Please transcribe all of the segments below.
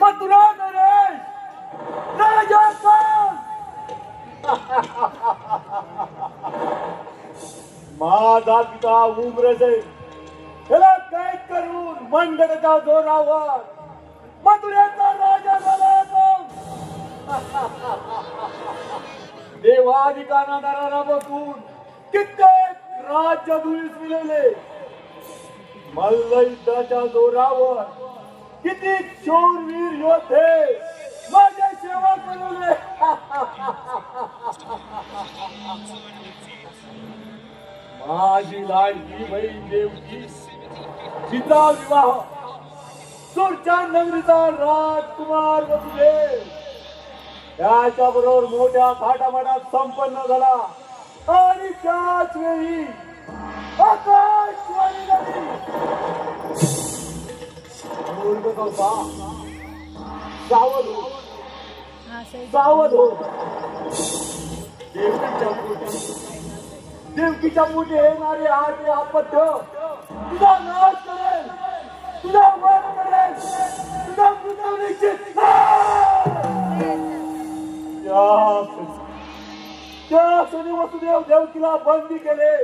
मथुरा नरेश राजा कोण? माझा पिता उग्रसेन त्याला कैद करून मनगटाच्या जोरावर मथुरेचा राजा झाला तो. देवाधिकांना दाराला बसून कित्येक राज्य धुळीस मिळवले. मल्लयुद्धाच्या जोरावर किती शूरवीर योद्धे माझ्या सेवा करवले. माझी लाडकी बहीण देवकी तिचा विवाह सुरच्या नगरीचा राजकुमार वसुदेव त्याच्याबरोबर मोठ्या थाटामाटात संपन्न झाला. आणि त्याच वेळी आकाशवाणी झाली. सावध हो, सावध हो. देवकीच्या पोटी येणारे आज आपत्य तुझा नाश करेल, तुझा वध करेल, तुझा मृत्यू निश्चित. त्या क्षणी वसुदेव देवकीला बंदी केले.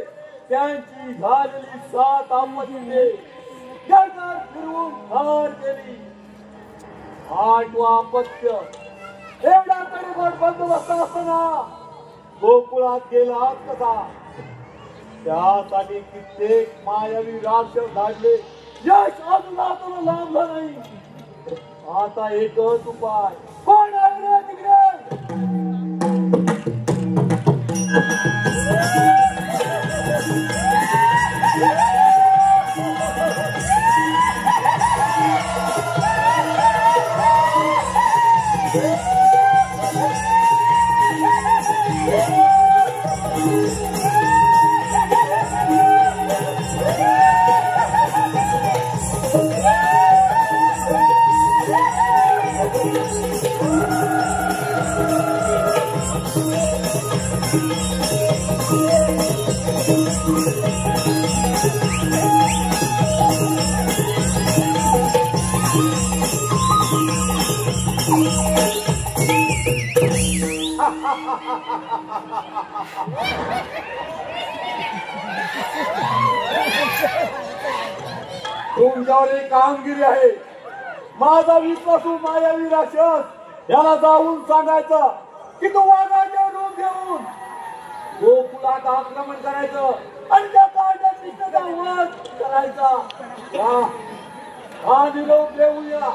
त्यांची झालेली 7 आपत्ती जगात फिरवून ठार केली. 8वा आपत्य एवढा कडेकोट बंदोबस्त असताना गोकुळात गेला कसा? त्यासाठी कित्येक मायावी राक्षस धाडले. यश अजून आपण लाभलं नाही. आता एकच उपाय. कोण आहे रे तिकडे? तुमच्यावर एक कामगिरी आहे. माझा विश्वासू मायावी राक्षस याला जाऊन सांगायचं की तू वाघाचे रूप घेऊन गोकुळात आक्रमण करायचं आणि त्या काळजाचा वध करायचा. हा निरोप देऊया.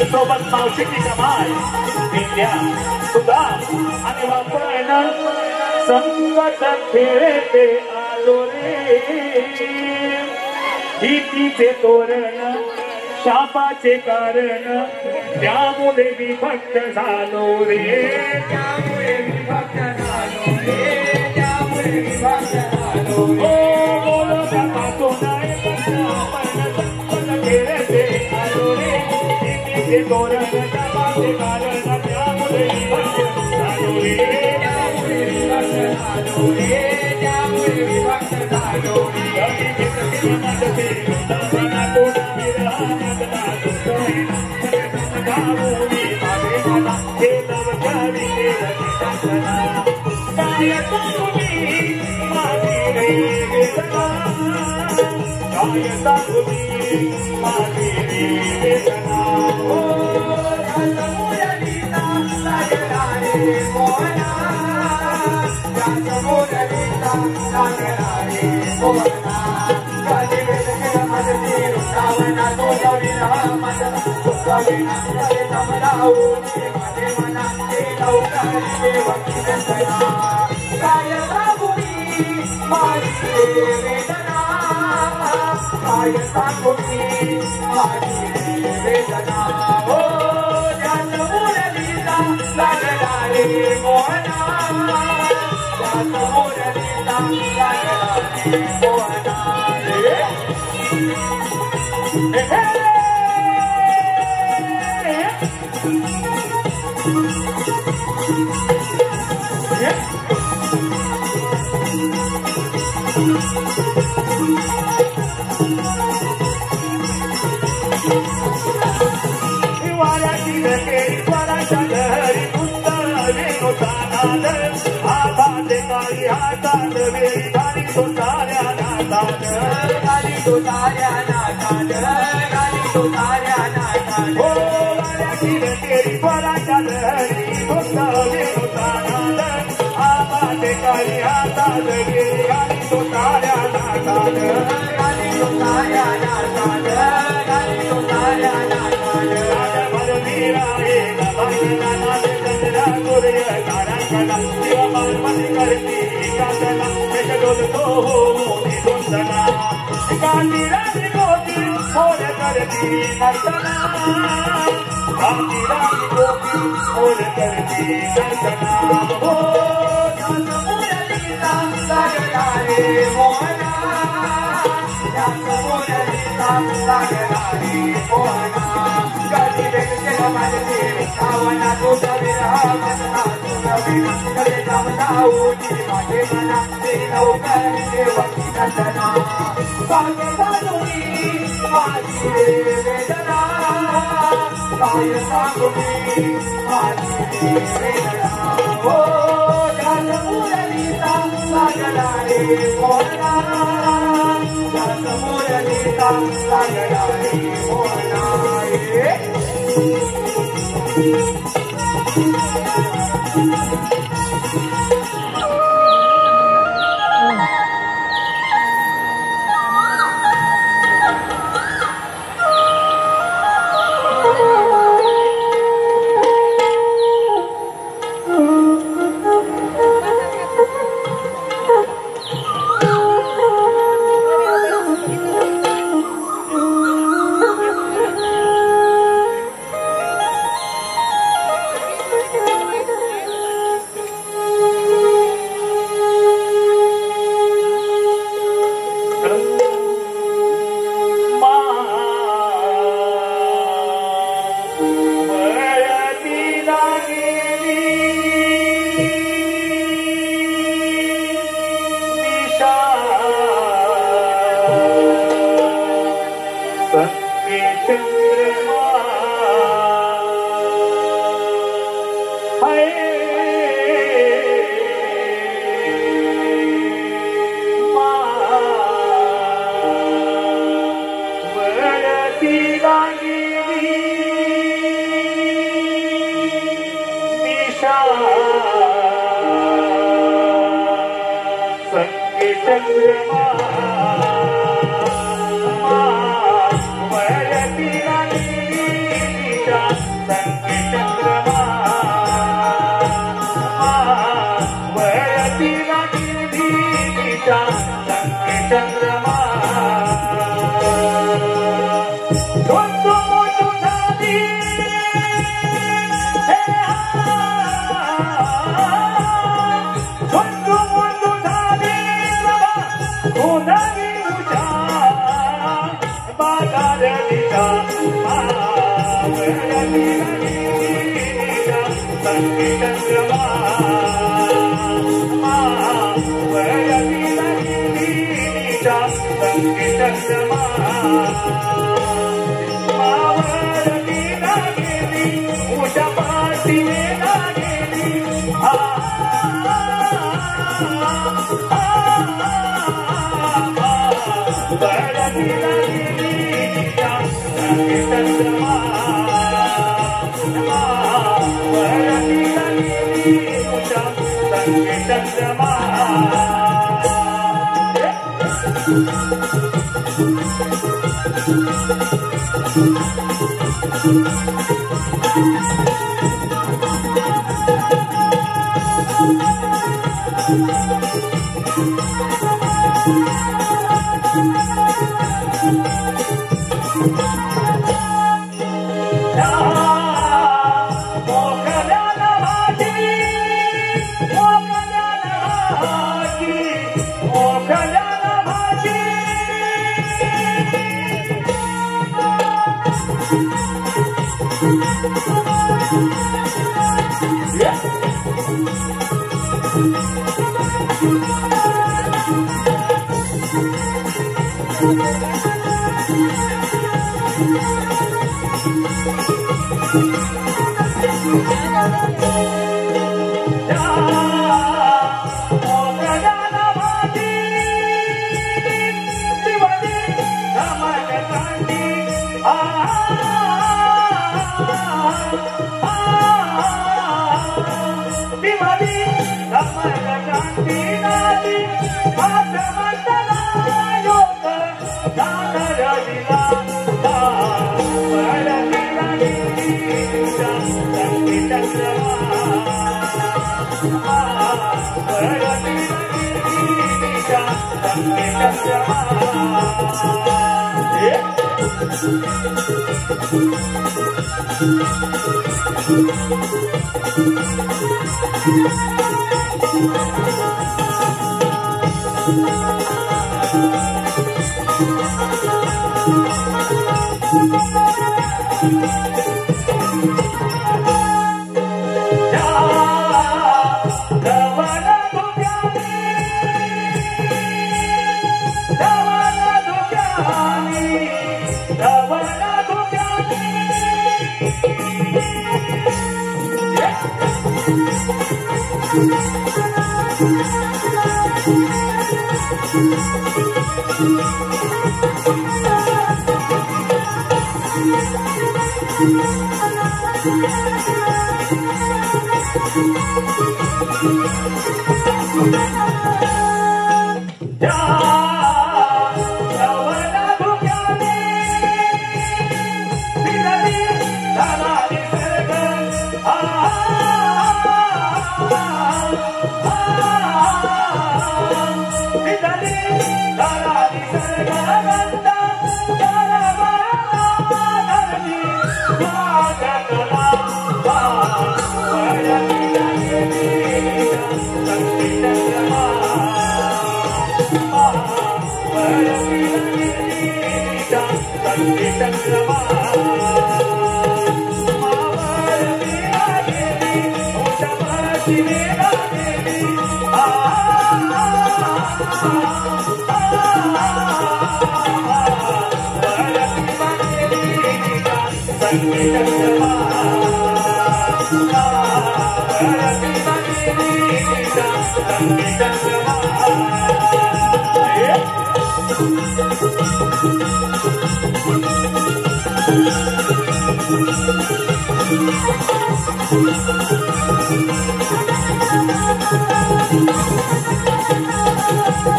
सोबत मावशीची कमाल विद्या सुद्धा आणि वापरण संकट खेळते आलो रे भीतीचे तोरण शापाचे कारण त्यामुळे विभक्त झालो रे त्यामुळे विभक्त झालो रे त्यामुळे विभक्त झालो रे बोलो का नाही आपण संकट खेळते आलो रे भीतीचे तोरण शापाचे कारण त्यामुळे विभक्त झालो रे त्यामुळे विभक्त झालो रे त्यामुळे विभक्त झालो चंद्रमा वरती राणीचा संगी चंद्रमा वरती राणीचा संगी चंद्रमा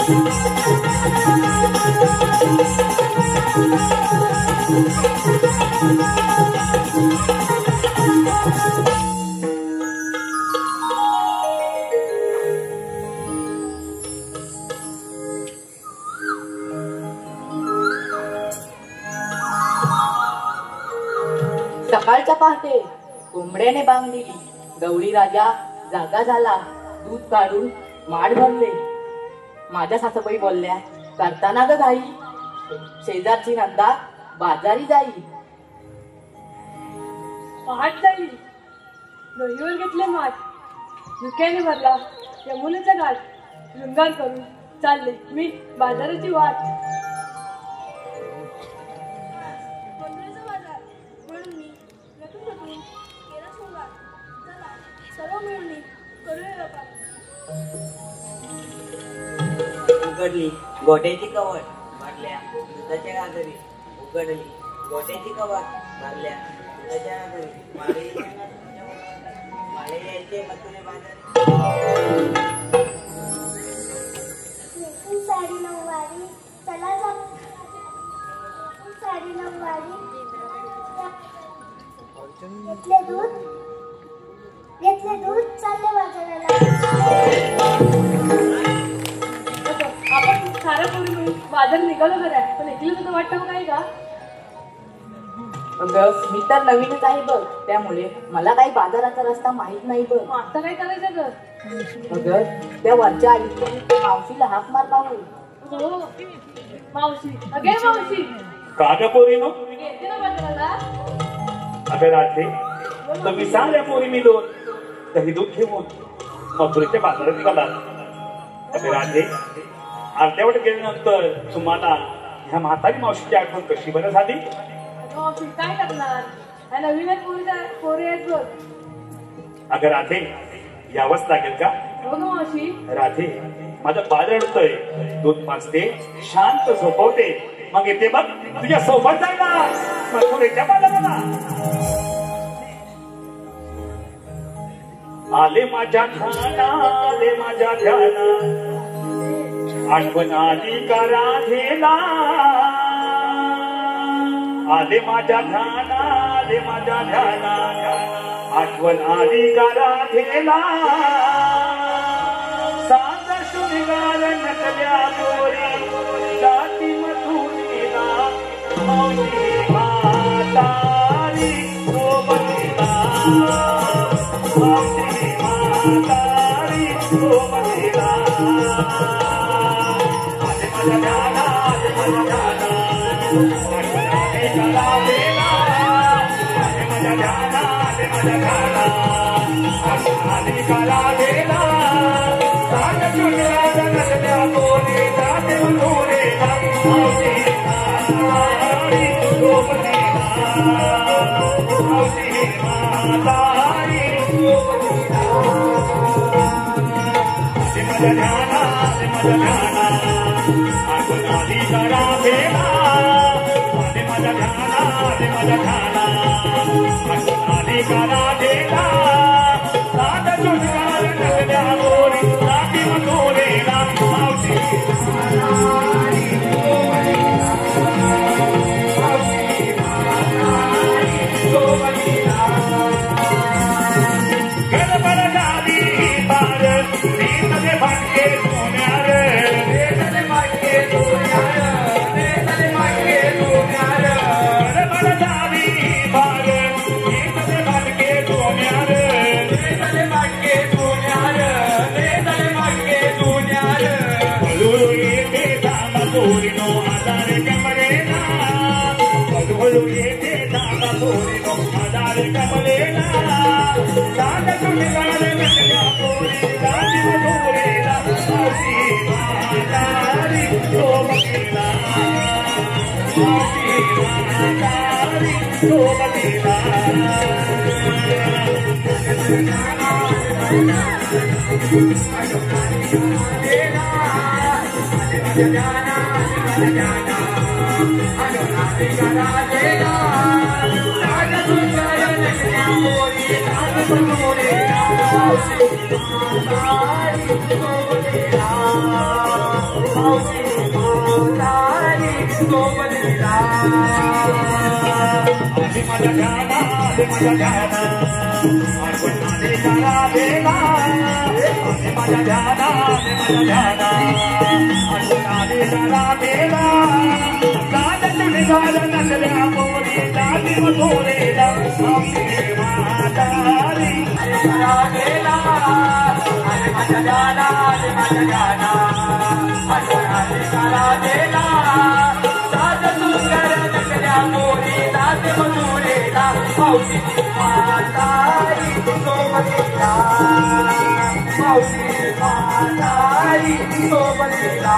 Thank you. सकाळच्या पहाटे कोंबड्याने बांधलेली गौरी राजा जागा झाला. दूध काढून माठ भरले. माझ्या सासूबाई बोलल्या, करताना ग घाई, शेजारची नंदा बाजारी जाई. पहाट झाली. दोरीवर घेतले माठ, झुक्याने भरला यमुनेचा घाट. शृंगार करून चालले मी बाजाराची वाट. मंदिराचा बाजार म्हणून मी नटून केला शृंगार. चला सर्व मिळून करूया व्यापार. उघडली गोट्याची कवट भरल्या दुधाच्या घागरी. उघडली गोट्याची कवट भरल्या दुधाच्या घागरी. माळे यायचे मथुरे बाजारी. नेसून साडी नऊवारी चला जाऊ. नेसून साडी नऊवारी घेतले दूध चालले बाजाराला. आपण साऱ्या पोरी मिळून बाजार निघालो खऱ्या, पण एकली तुझं वाटतं काय का? अगं मी तर नवीनच आहे बघ, त्यामुळे मला काही बाजाराचा रस्ता माहित नाही बघ. मग आता काय करायचं ग? अगं त्या वरच्या आईची मावशीला हाक मार पाहू. हो मावशी, अगे मावशी का ग पोरीनो? येते ना बाजाराला. अगं राधे, तुम्ही साऱ्या पोरी मिळून दही दूध घेऊन मथुरेच्या बाजारात निघालात. अगं राधे, अर्ध्यावर गेल्यानंतर तुम्हाला ह्या म्हातारी मावशीची आठवण कशी बरं झाली? मावशी काय करणार, ह्या नवीनच पोरी आहेत बघ. अगं राधे, यावंच लागेल का? हो ना मावशी. राधे, माझं बाळ रडतंय, दूध पाजते, शांत झोपवते, मग येते बघ तुझ्या सोबत जायला मथुरेच्या बाजाराला. आले माझ्या ध्याना, आले माझ्या ध्याना, आठवण आली का राधेला. आले माझ्या ध्याना, आले माझ्या ध्याना, आठवण आली का राधेला. सांग शृंगार नटल्या गोरी, जाती मथुरेला, मावशी म्हातारी सोबतीला. मावशी म्हातारी सोबतीला. आले माझ्या ध्याना, आले माझ्या ध्याना, आठवण आली का राधेला. आले माझ्या ध्याना, आले माझ्या ध्याना, आठवण आली का राधेला. सांग शृंगार नटल्या गोरी, जाती मथुरेला, मावशी म्हातारी सोबतीला. मावशी म्हातारी सोबतीला. आले माझ्या ध्याना, आले माझ्या ध्याना, आठवण आली का राधेला. आले माझ्या ध्याना, आले माझ्या ध्याना, आठवण आली का राधेला. सांग शृंगार नटल्या गोरी, जाती मथुरेला, मावशी म्हातारी सोबतीला. मावशी म्हातारी सोबतीला. गडबड झाली पार, रेतले भाटके सोन्यार, रेतले भाटके सोन्यार, रेतले भाटके सोन्यार. गडबड झाली पार, रेतले भाटके सोन्यार, रेतले भाटके सोन्यार, रेतले भाटके सोन्यार. हळूहळू येते धागा पोरीनो, आधार कमरेला. हळूहळू येते धागा पोरीनो, आधार कमरेला. सांग शृंगार नटल्या गोरी, जाती मथुरेला, मावशी म्हातारी सोबतीला. मावशी म्हातारी सोबतीला. आले माझ्या ध्याना, आले माझ्या ध्याना, आठवण आली का राधेला. आले माझ्या ध्याना, आले माझ्या ध्याना, आठवण आली का राधेला. सांग शृंगार साऱ्या नकल्या मोरी जाती मधुरेला मावशी म्हातारी गेला अरे माझ्या जाना अरे माझ्या जाना गेला सात सुंदर नकल्या मोरी जाती मधुरेला मावशी म्हातारी सोबतीला मावशी म्हातारी सोबतीला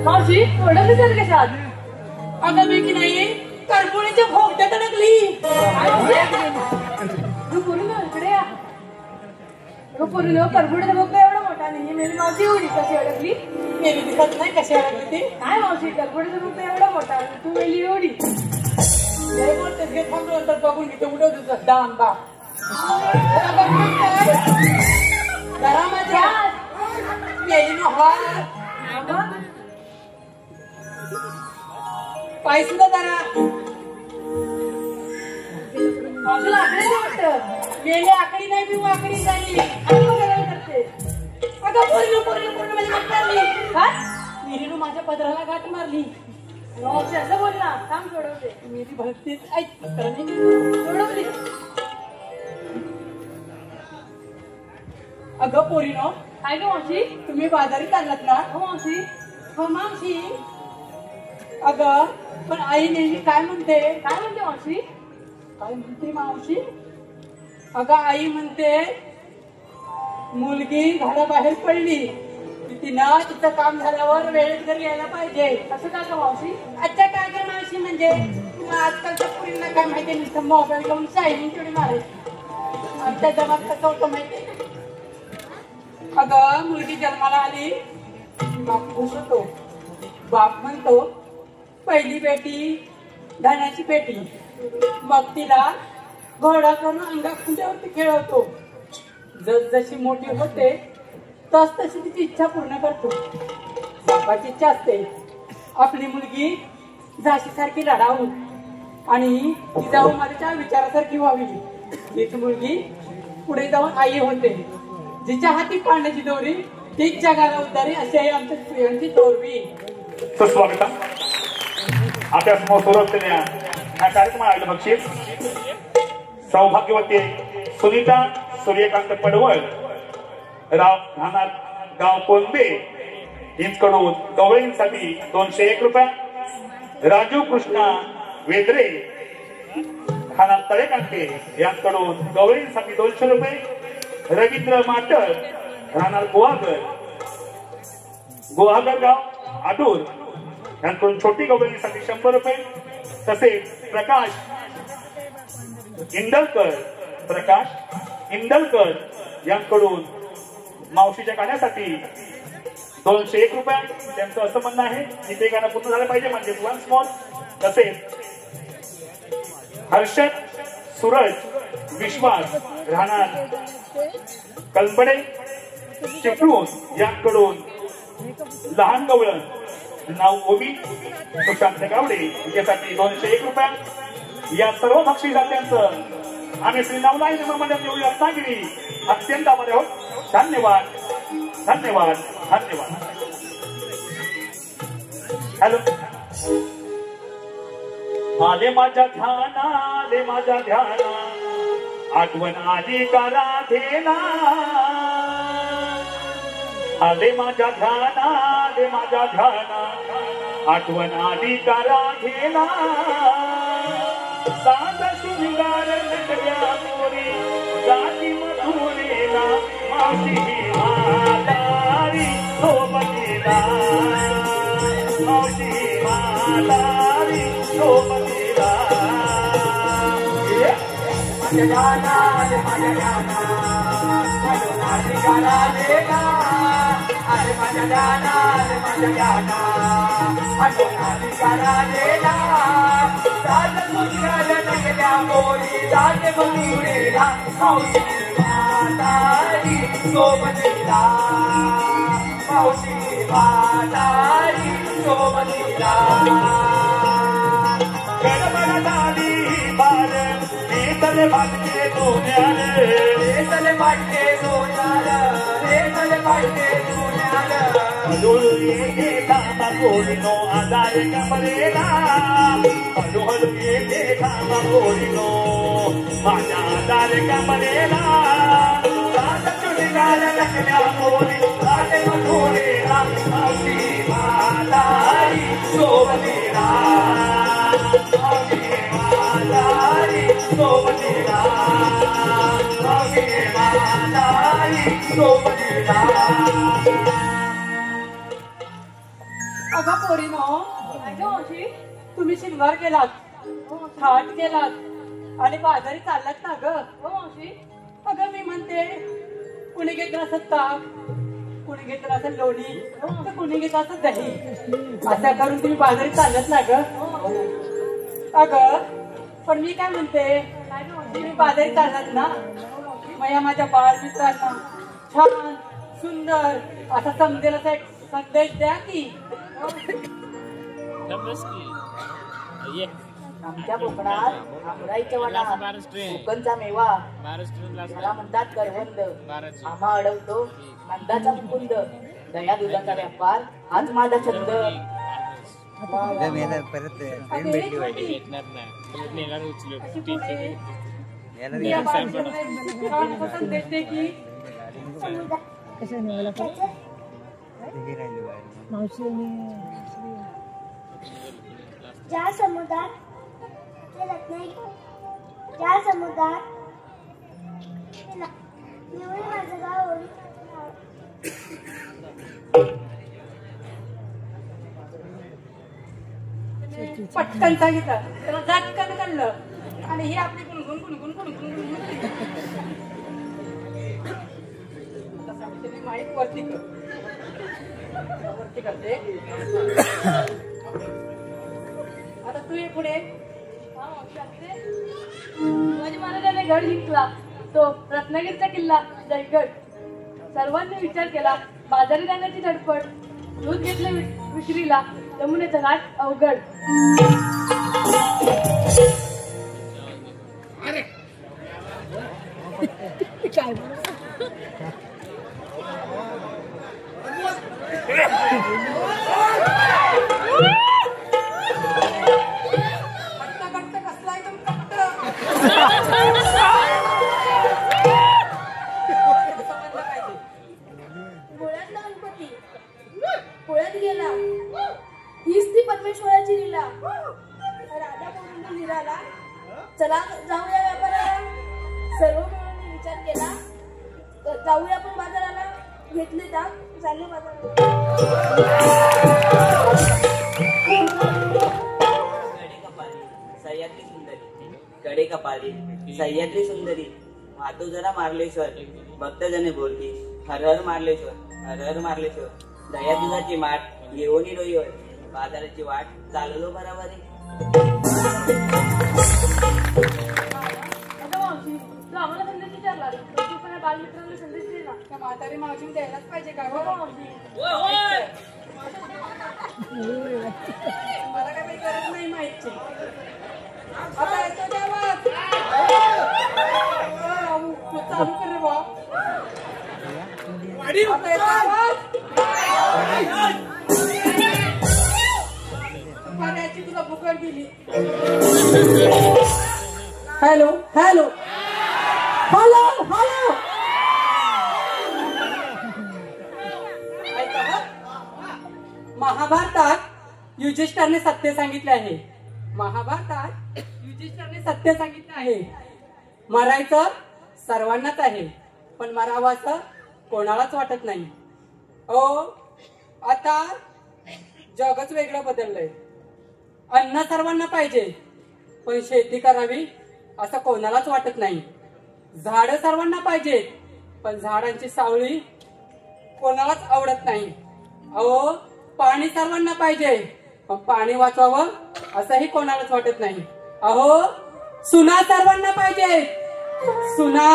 मावशी ओढवली तर कशात अगं मी की नाही करपुणीच्या भोगट्यात अडकली. तू पूर्ण इकडे या पूर्ण करबुड्याचा भोग एवढा मोठा नाही मेरी मावशी एवढी कशी अडकली मेली दिसत नाही कशी अडकली ती. काय मावशी करबुड्याचा भोग एवढा मोठा तू मेली एवढी लय मोठेच घे थांबलो नंतर बघून घेते उडव तुझं दाम बा जरा माझ्या मेली नो हा पाय सुद्धा जरा मावशीला आकडे नाही वाटतं मेली आकडी नाही मी वाकडी झाली करते अगं पूर्ण पूर्ण पूर्ण म्हणजे मारली काय मेलीनं माझ्या पदराला गाठ मारली. मावशी असं बोल ना थांब सोडवते मेली भक्तीच ऐक सोडवली अगं पोरीनो काय ग मावशी तुम्ही बाजारी चाललात ना. हो मावशी हो मावशी अगं पण आई नेहमी काय म्हणते काय म्हणते मावशी काय म्हणते मावशी अगं आई म्हणते मुलगी घराबाहेर पडली की तिनं तिचं काम झाल्यावर वेळेत घरी यायला पाहिजे. असं का ग मावशी अच्छा काय कर मावशी म्हणजे तुला आजकालच्या पुरींना काय माहिती नुसतं मोबाईल लावून शायनिंग तेवढी मारायची. आमच्या जमात कसं होतं माहिती अगं मुलगी जन्माला आली बाप खुश होतो. बाप म्हणतो पहिली बेटी धनाची पेटी मग तिला घोडा करून अंगा खुंट्यावरती खेळवतो. जशी मोठी होते तशी तिची इच्छा पूर्ण करतो. बापाची इच्छा असते आपली मुलगी झाशीसारखी लढावू आणि ती जाऊ माझ्या विचारासारखी व्हावी. तीच मुलगी पुढे जाऊन आई होते. जिच्या हाती पाण्याची दोरी तीच जगाला उतारी अशी आहे आमच्या स्त्रियांची दोरवी. सुस्वागत आपल्या समोर सुरू असलेल्या ह्या कार्यक्रमाला बक्षीस सौभाग्यवती सुनीता सूर्यकांत पडवळ राहणार गाव कोंबे यांच्याकडून गवळींसाठी 201 रुपये. राजू कृष्णा वेद्रे खाना तळेकांते यांच्याकडून गवळींसाठी 200 रुपये. रवींद्र माटर राहणार गुहागर गाव आडूर यांकडून छोटी गवळीसाठी 100 रुपये. तसेच प्रकाश इंदलकर यांकडून मावशीच्या गाण्यासाठी 201 रुपये. त्यांचं असं म्हणणं आहे की ते गाणं पूर्ण झालं पाहिजे म्हणजे वन स्मॉल. तसेच हर्षद सूरज विश्वास राहणार कलपडे चिपळूण यांकडून लहान गवळण नाव ओबी सुशांत गावडे यासाठी 201 रुपये. या सर्व बक्षिसात्यांचं आम्ही श्री नवलाई मंडळ देऊया रत्नागिरी अत्यंत आभारी आहोत. धन्यवाद धन्यवाद धन्यवाद. हॅलो आले माझ्या ध्याना आठवण आली का राधेला. आले माझ्या ध्याना आठवण आली का राधेला. साध शृंगार नटल्या मोरी जाती मधुरेला मावशी म्हातारी सोबतीला. मावशी म्हातारी सोबतीला. माझ्या गाना माझ्या गाना गाना अरे माझ्या गाना माझ्या गाना गाना साध मुलगा नगल्या मोरी जाते मधुरेला मावशी म्हातारी सोबतीला मावशी म्हातारी सोबतीला गडबड झाली बार तले बाटके सोन्याल तले बाटके सोन्याल तले बाटके सोन्याल हळूहळू येते थांबा कोरिनो आजार कमरेला हळूहळू येते थांबा कोरिनो माझ्या आजार कमरेला रात चुलीगार टाकल्या मोरी राटे मठोरेला मावशी म्हातारी सोबतीला मावशी म्हातारी सोबतीला मावशी म्हातारी सोबतीला. अगं पोरीनो, अगं मावशी, तुम्ही शिंगार केलात थाट केलात आणि बाजारी चाललात ना ग मावशी. अगं मी म्हणते कुणी घेतलं असं ताक, कुणी घेतलं असं लोणी, तर कुणी घेतलं असं दही, असं करून तुम्ही बाजारी चाललात ना ग. अगं पण मी काय म्हणते, तुम्ही बाजारी चाललात ना, मग या माझ्या बाळमित्रांना छान सुंदर असा समजेल असा एक संदेश द्या की. आमच्या कोकणात आमराईच्या वनात कोकणचा मेवा त्याला म्हणतात करवंद. आम्हा अडवतो नंदाचा मुकुंद. दया दुधाचा व्यापार हाच माझा छंद. संदेश दे की ज्या समुद्रात ज्या समुद्रात निवड माझं गाव पटकन सांगितलं त्याला झटकन काढलं आणि ही आपली गुणगुण गुणगुण गुणगुण गुणगुण माहीत वरती करते. आता तू ये पुढे. शिवाजी महाराजांनी गड जिंकला तो रत्नागिरीचा किल्ला जयगड. सर्वांनी विचार केला बाजारी जाण्याची धडपड. दूध घेतलं विक्रीला यमुनेचा घाट अवघड. काय पुण्यात गेला हीच ती परमेश्वराची लीला. राजा बोलून निघाला चला जाऊया व्यापाराला. सर्व मिळून विचार केला जाऊया आपण बाजाराला. घेतले ताक चालले सह्याद्री सुंदरी कडे कपाली सह्याद्री सुंदरी. मातू जरा मार्लेश्वर भक्त जने बोलली हर हर मार्लेश्वर हर हर मार्लेश्वर. दया दुधाची माठ येऊनी डोईवर बाजाराची वाट चाललो बराबरी. तू आम्हाला संदेश विचारला तू पण बालमित्रांना संदेश दिला त्या म्हातारी मावशी द्यायलाच पाहिजे का मला काय काही गरज नाही माहिती. आता येतो तेव्हा चालू कर रे बा. आता येतो आवाज पाण्याची तुला फुकट दिली. Hello hello hello hello. महाभारतात युधिष्ठिराने सत्य सांगितले आहे. महाभारतात युधिष्ठिराने सत्य सांगितले आहे. मरायचं सर्वांनाच आहे पण मरावं असं कोणालाच वाटत नाही. आता जगच वेगळं बदललंय. अन्न सर्वांना पाहिजे पण शेती करावी असं कोणालाच वाटत नाही. झाडं सर्वांना पाहिजे पण झाडांची सावली कोणालाच आवडत नाही. पाणी सर्वांना पाहिजे पण पाणी वाचवावं असंही कोणालाच वाटत नाही. सुना सर्वांना पाहिजे सुना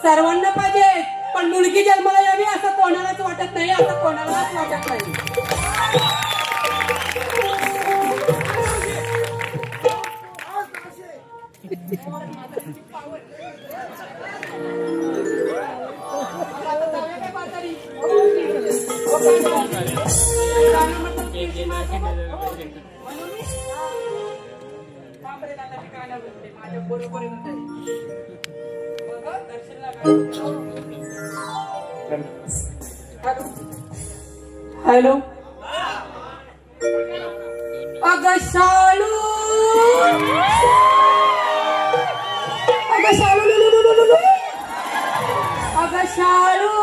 सर्वांना पाहिजे, पण मुलगी जन्माला यावी असं कोणालाच वाटत नाही, असं कोणालाच वाटत नाही. हॅलो, अगं शालू, अगं शालू, अगं शालू,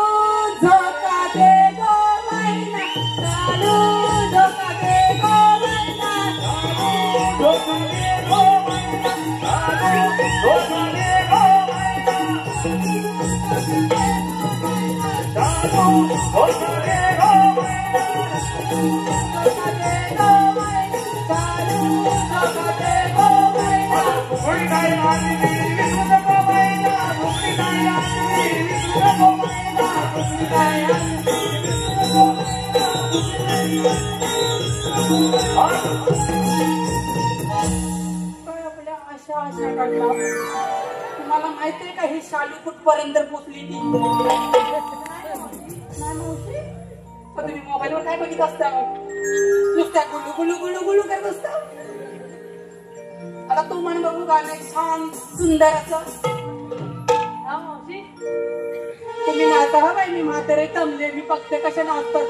झोका दे गो मैना, शालू झोका दे गो मैना, धोका दे गो मैना, धोका दे गो मैना, धोका दे गो आपल्या आशा काढला. तुम्हाला माहितीये का ही शालू कुठपर्यंत पोचली ती? तुम्ही मोबाईलवर काय बघित असता? नुसत्या गुलू गुलू गुलू गुलू करत असता. आता तू म्हण बघू गाणं छान सुंदर असं. तुम्ही नाचता हा बाई, मी म्हातारे तमले, मी फक्त कशा नाचतात.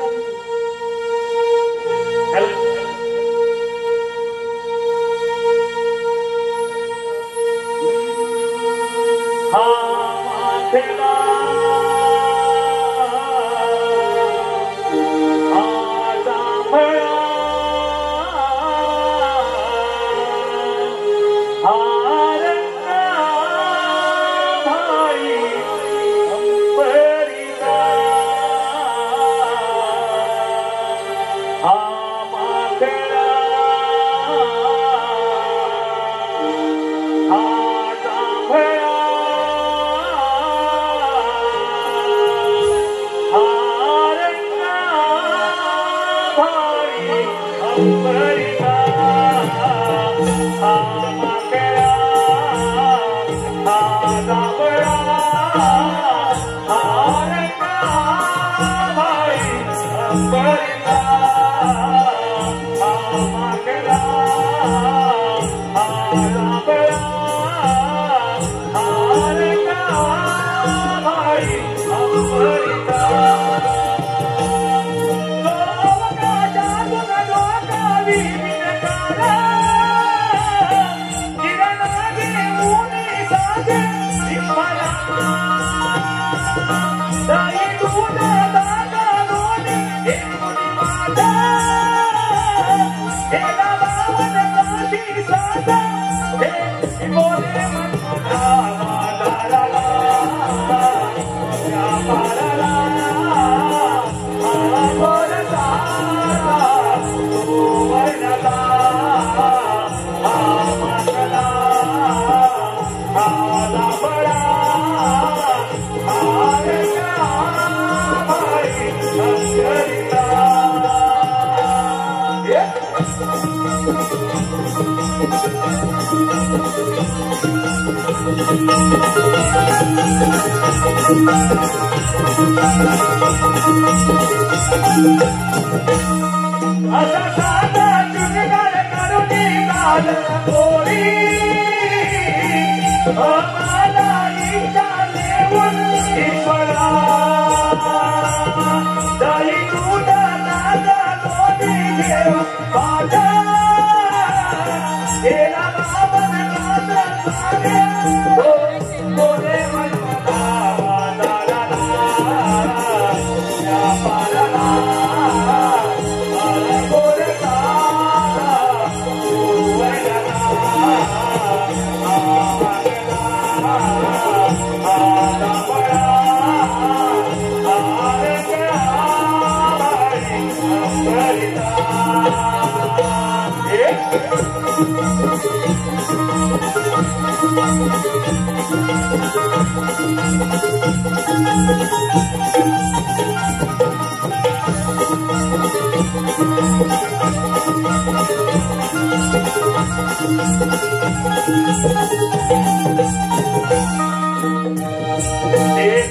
ते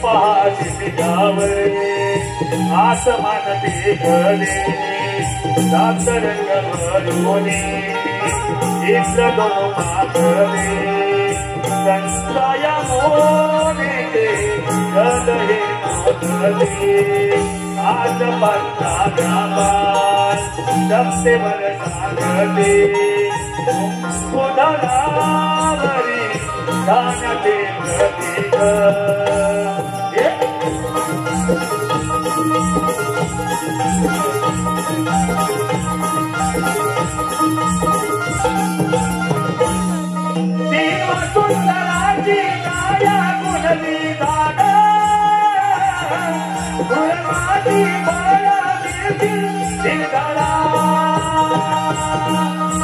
पहाटे त्यावरे आसमान देखले सातरंग भरोने इंद्र दोन मातले संताया मोने हृदय मोदले आज पंथा गाबाल सप्तेवर सागले उदरावरी दानते प्रतीक देव सुंदराची काया गुणली दाग गुणवादी बाळा मिळतील सिंगडा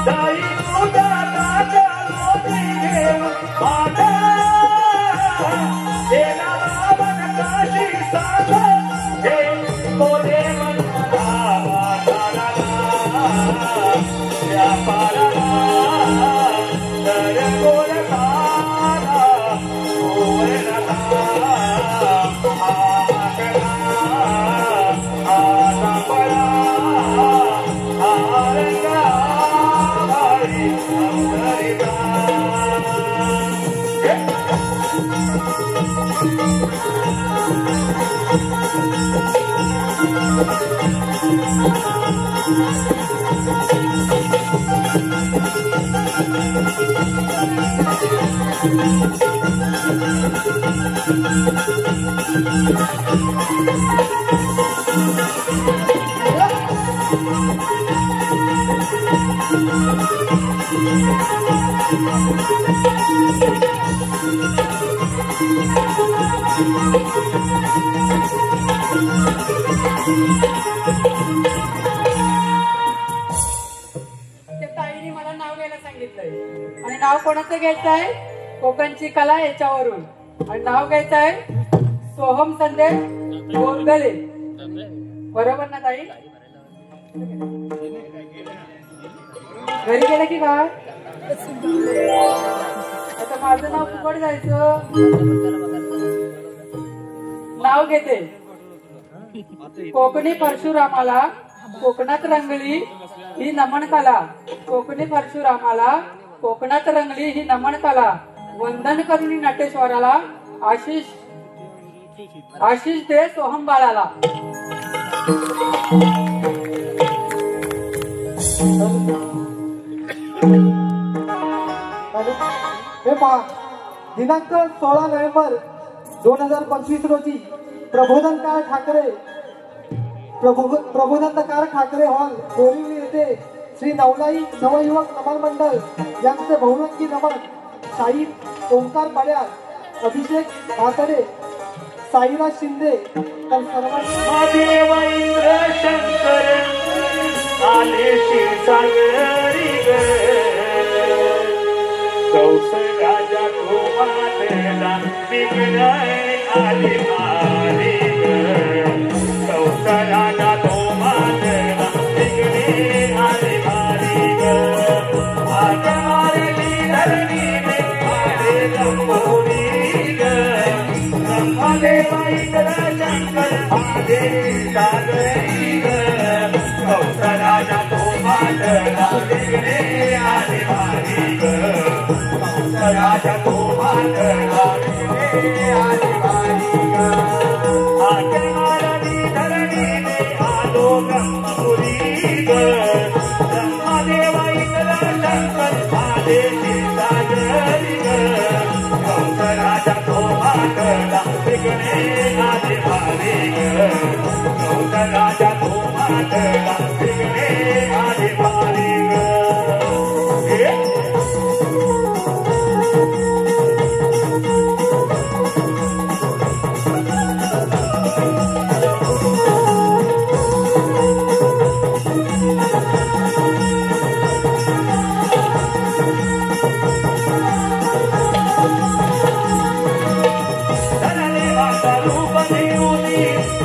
दाई तुझा दाग लोटी घेऊन मागा देना बाबन काशी साग हे बोले मनला तारा या पारा तर गोल तारा ओवरला आता पळा आरंगा भाई अमरिका ताईने मला नाव घ्यायला सांगितलंय आणि नाव कोणाचं घ्यायचंय कोकणची कला याच्यावरून आणि नाव घ्यायचंय सोहम संदेश गोंदले बरोबर ना ताई घरी गेलं की काय आता माझं नाव फुकट जायचं नाव घेते कोकणी परशुरामाला कोकणात रंगली ही नमन कला कोकणी परशुरामाला कोकणात रंगली ही नमन कला वंदन करुणी नटेश्वराला आशिष दे सोहम बाळाला हे पहा दिनांक 16 नोव्हेंबर 2025 रोजी प्रबोधनकार ठाकरे हॉल बोरिवली येथे श्री नवलाई नवयुवक नमन मंडळ यांचे बहुरंगी नमन शाहीर ओंकार पड्यार अभिषेक भातडे साईराज शिंदे तर महादेव इंद्र शंकर आले शिवसागरी कौस राजा कुमारला बिघडाय आले मारे कौस राजा कुमारला बिघडे आले मारे आजा मारली धरणीने आले गंभोरी महादेव इंद्र शंकर आले सागरी कौस राजा कुमारला बिघडे आले मारे राजा तो मातला आली बारी आजमारणी धरणीने आलो ब्रह्मपुरी ब्रह्मदेव इंद्र शंकर आले सागरी कौस राजा तो मातला बिघडे आली बारी कौस राजा तो मातला बिघडे आली बारी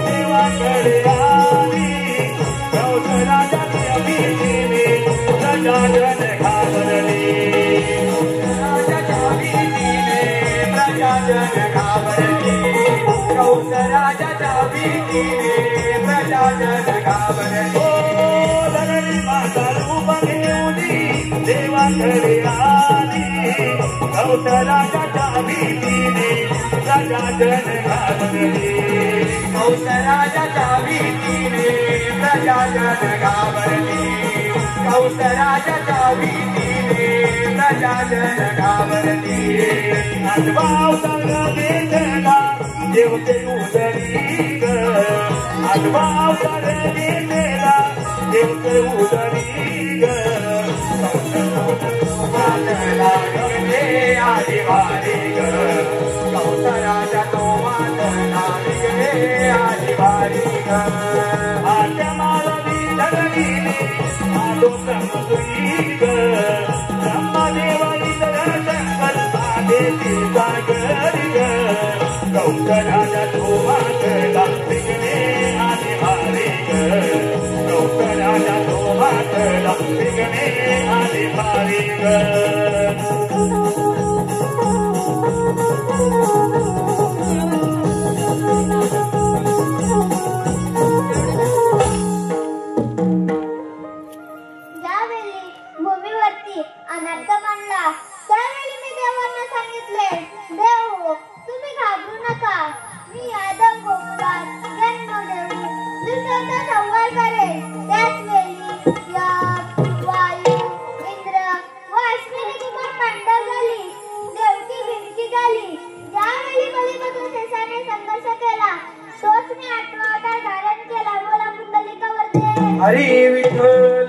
देवाकडे आली कौस राजाची अभिषेक जन घाबरली कंसराजाच्या भीतीने प्रजा जन घाबरली धरणी माता रूप घेऊनी देवाकडे आली कंसराजाच्या भीतीने प्रजा जन घाबरली कंसराजाच्या भीतीने प्रजा जन घाबरली कंसराजाच्या भीतीने प्रजा जन घाबरली अनुभव घेतला देवते उदरी ग अनुभव घेतला देवते उदरी ग आली वारी ग कंसराजा तो मातला गे आली वारी ग आत्या मालवी धरणीने आलो समजुई ग ब्रह्मदेवाई शंकर साधेची सागरी ग कंसराजा तो मातला विघ्ने आली वारी ग कंसराजा तो मातला विघ्ने आली वारी ग ज्यावेळी भूमीवरती अनर्थ मांडला त्यावेळी मी देवांना सांगितले, देव तुम्ही घाबरू नका, मी यादव गोकुळात जन्म देऊन दुसऱ्याचा संहार करेन. त्याच वेळी यम, वायू, इंद्र व अश्विनी कुमार पांडव झाली. देवकी भिंडकी झाली. ज्यावेळी बलिमधून शेषाने संघर्ष केला तोच मी 8वा अवतार धारण केला. बोला पुंडलिकावरती हरी विठ्ठल.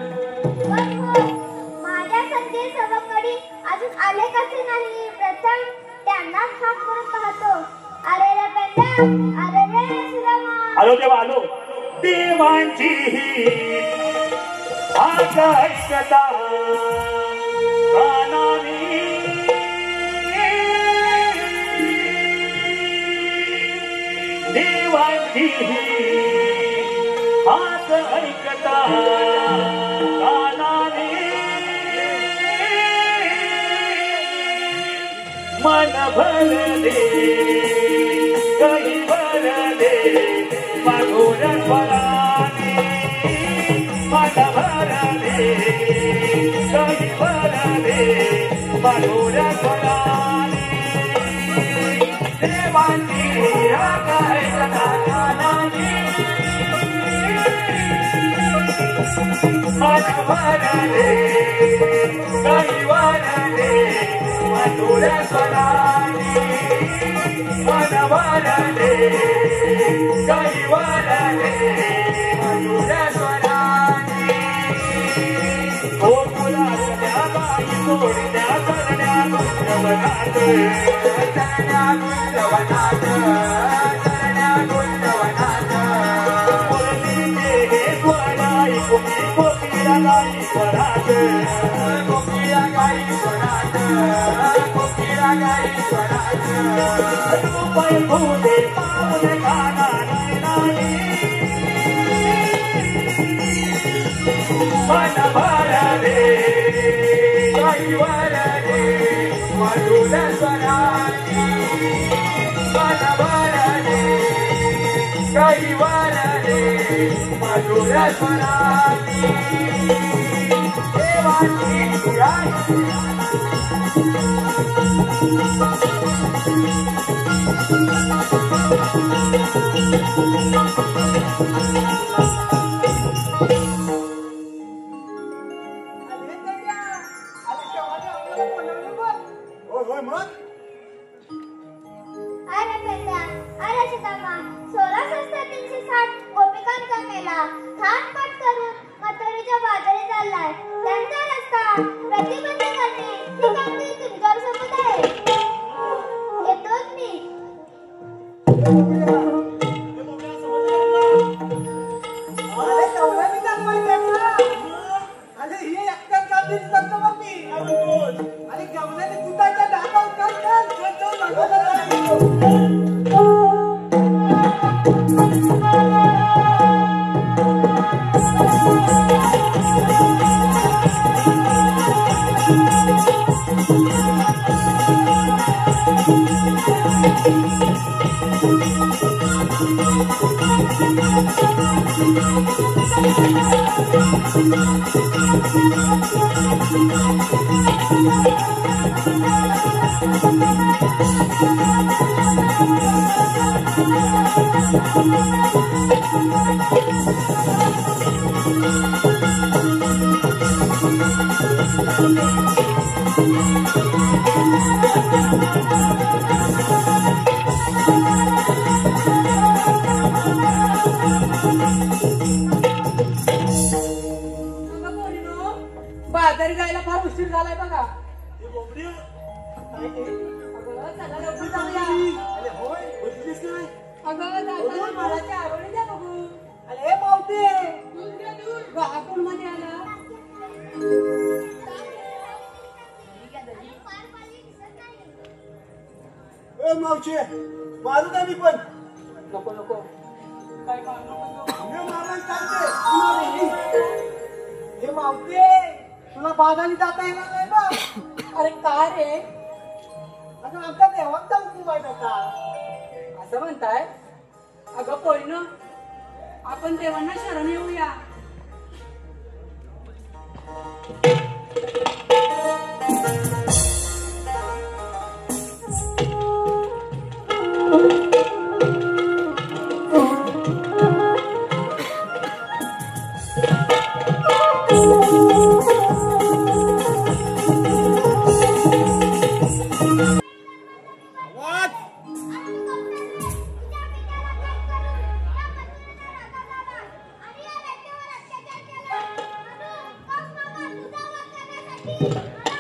माझ्या संदेश सवंगडी अजून आले कसे नाही. प्रथम त्यांना खास करून पाहतो. अरे रे पेंड्या, अरे रे श्रीरामा. आलो तेव्हा आलो देवांची आका ऐकता कानानी देवांची हात ऐकता कानानी मन भरले काही भरले मागोर फराने मन भरले काही भरले मागोर फराने देवांची काय कथा कानानी मन भरले काही भरले मागोर फराने मन भरले काही भरले मागोर फराने गोकुळातल्या बाई सोडल्या करण्या गुंजवनात करण्या गुंजवनात करण्या गुंजवनात मुरलीचे हे स्वर ऐकून कोकिळा गाई स्वरात कोकिळा गाई स्वरात कोकिळा गाई स्वरात रूप ऐकूने पाऊल कानाने नाही मन भरले काही भरले मधुर स्वराने मन भरले काही भरले मधुर स्वराने देवांची सुराई अरे पेंड्या, अरे सीतामा, 16,360 गोपिकांचा मेला थाटपाट करून मथुरेच्या बाजारी चाललाय. त्यांचा रस्ता प्रतिबंध करणे ही कामगिरी तुमच्यावर सोबत आहे. येतोच मी. अरे कवलानी दाखवायचं ना. अरे हे एकट्यात गांधी करतो मग मी. अरे कवलानी तुटायच्या ढाकावर कर कर कर बाजारी जायला फार उशीर झालाय बघा. ही बोबडी अगं चला लवकर जाऊया. अरे होय बघितलीस का नाही? अगं जाताना माळाची आवडी द्या बघू. अरे मावते दूध घ्या दूध. गावाकडून मध्ये आला. ए मावशे मारू का मी पण? नको नको काय मारू नको. मी मारायला चालते. हे मावते तुला बाजारी जाता येणार नाही बा. अरे काय रे अगं आमच्या देवांचा हुकूम आहे का? असं म्हणताय? अगं पोरीनं आपण देवांना शरण येऊया.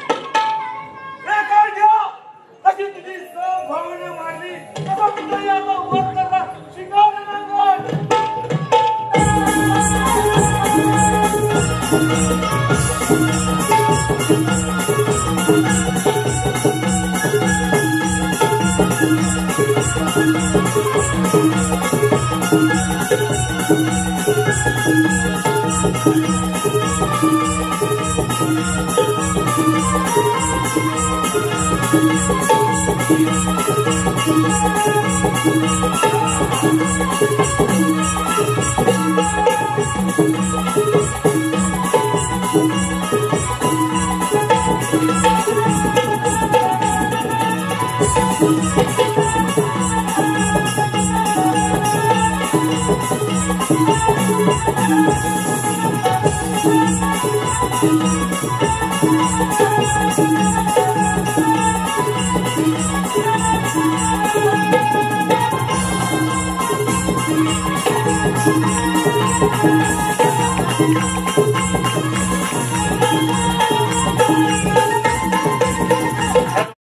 ए काय ठेव कशी तुझी भावने मारली कसं तुझं याला वर करला शिंगावर नांगर.